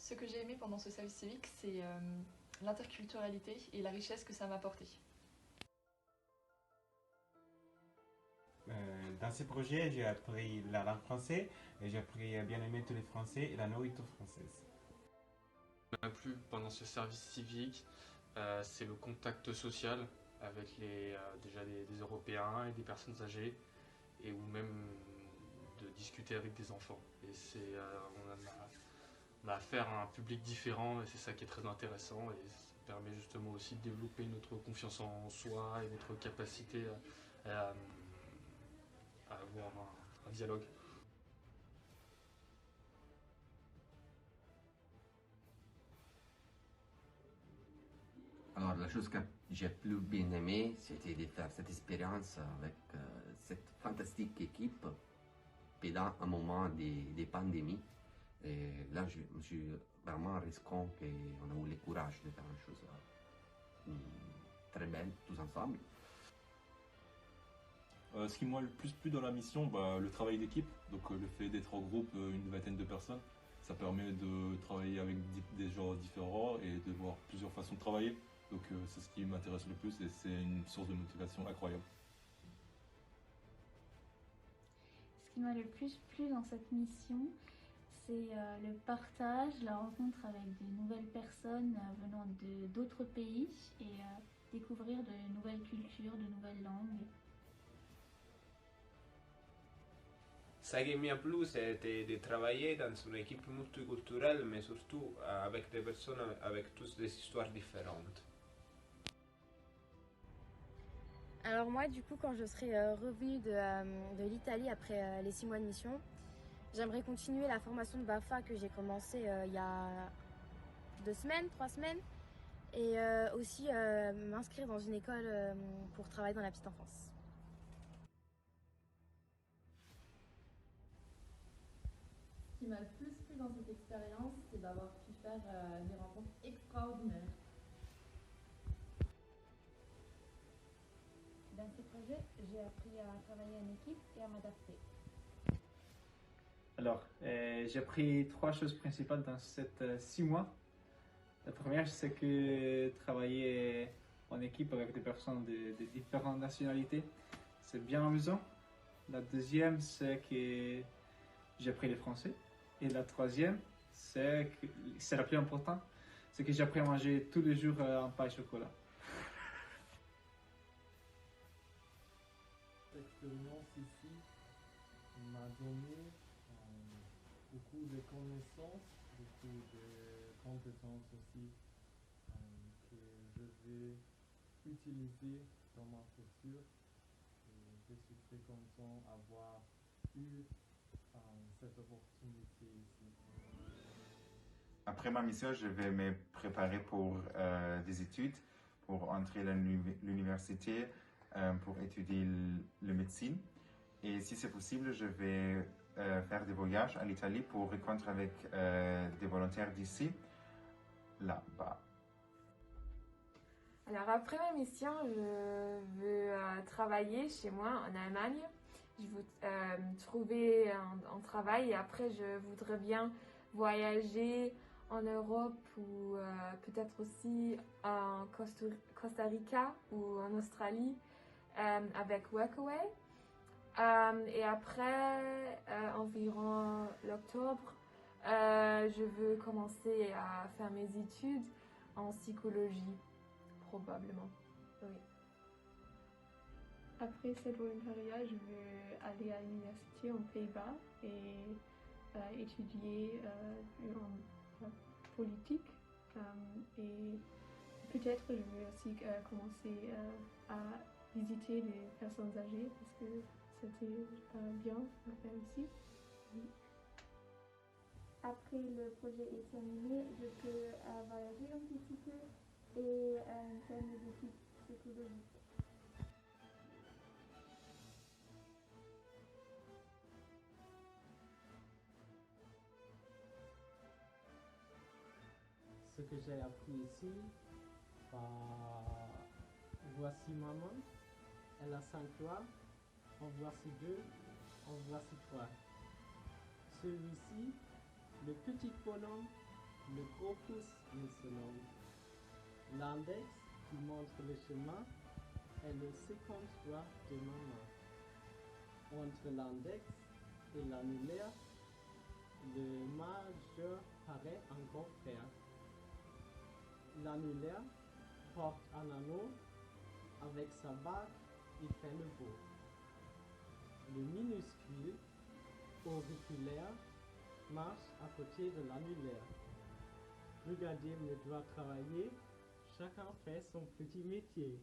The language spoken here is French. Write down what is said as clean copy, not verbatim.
Ce que j'ai aimé pendant ce service civique, c'est l'interculturalité et la richesse que ça m'a apporté. Dans ce projet, j'ai appris la langue française et j'ai appris à bien aimer tous les Français et la nourriture française. Ce qui m'a plu pendant ce service civique, c'est le contact social avec déjà des Européens et des personnes âgées, et ou même de discuter avec des enfants. Et on a affaire à un public différent, et c'est ça qui est très intéressant, et ça permet justement aussi de développer notre confiance en soi et notre capacité à avoir un dialogue. Alors, la chose que j'ai plus bien aimé, c'était de faire cette expérience avec cette fantastique équipe pendant un moment de pandémie. Et là, je me suis vraiment rendu compte qu'on a eu le courage de faire une chose très belle tous ensemble. Ce qui m'a le plus plu dans la mission, le travail d'équipe, donc le fait d'être en groupe, une vingtaine de personnes, ça permet de travailler avec des gens différents et de voir plusieurs façons de travailler. Donc c'est ce qui m'intéresse le plus et c'est une source de motivation incroyable. Ce qui m'a le plus plu dans cette mission, c'est le partage, la rencontre avec de nouvelles personnes venant d'autres pays et découvrir de nouvelles cultures, de nouvelles langues. Ce qui m'a plu, c'était de travailler dans une équipe multiculturelle, mais surtout avec des personnes avec tous des histoires différentes. Alors moi, du coup, quand je serai revenue de l'Italie après les 6 mois de mission, j'aimerais continuer la formation de BAFA que j'ai commencée il y a 2 semaines, 3 semaines, et aussi m'inscrire dans une école pour travailler dans la petite enfance. Ce qui m'a le plus plu dans cette expérience, c'est d'avoir pu faire des rencontres extraordinaires. Dans ce projet, j'ai appris à travailler en équipe et à m'adapter. Alors, j'ai appris 3 choses principales dans ces 6 mois. La première, c'est que travailler en équipe avec des personnes de différentes nationalités, c'est bien amusant. La deuxième, c'est que j'ai appris le français. Et la troisième, c'est la plus importante, c'est que j'ai appris à manger tous les jours un pain au chocolat. L'expérience ici m'a donné beaucoup de connaissances, beaucoup de compétences aussi que je vais utiliser dans ma future. Et je suis très content d'avoir eu cette opportunité ici. Après ma mission, je vais me préparer pour des études, pour entrer à l'université, pour étudier la médecine. Et si c'est possible, je vais faire des voyages à l'Italie pour rencontrer avec des volontaires d'ici, là-bas. Alors après ma mission, je veux travailler chez moi en Allemagne. Je veux trouver un travail et après je voudrais bien voyager en Europe ou peut-être aussi en Costa Rica ou en Australie avec Workaway. Et après, environ l'octobre, je veux commencer à faire mes études en psychologie, probablement. Oui. Après ce volontariat, je veux aller à l'université aux Pays-Bas et étudier en politique. Et peut-être je veux aussi commencer à visiter les personnes âgées parce que c'était bien à faire ici. Oui. Après le projet est terminé, je peux voyager un petit peu et faire mes études psychologiques. Ce que j'ai appris ici, voici maman, elle a 5 doigts, en voici 2, en voici 3. Celui-ci, le petit bonhomme, Le gros pouce il se nomme. L'index qui montre le chemin est le second doigt de ma main. Entre l'index et l'annulaire, le majeur paraît encore faire. L'annulaire porte un anneau avec sa bague et fait le beau. Le minuscule auriculaire marche à côté de l'annulaire. Regardez mes doigts travailler, chacun fait son petit métier.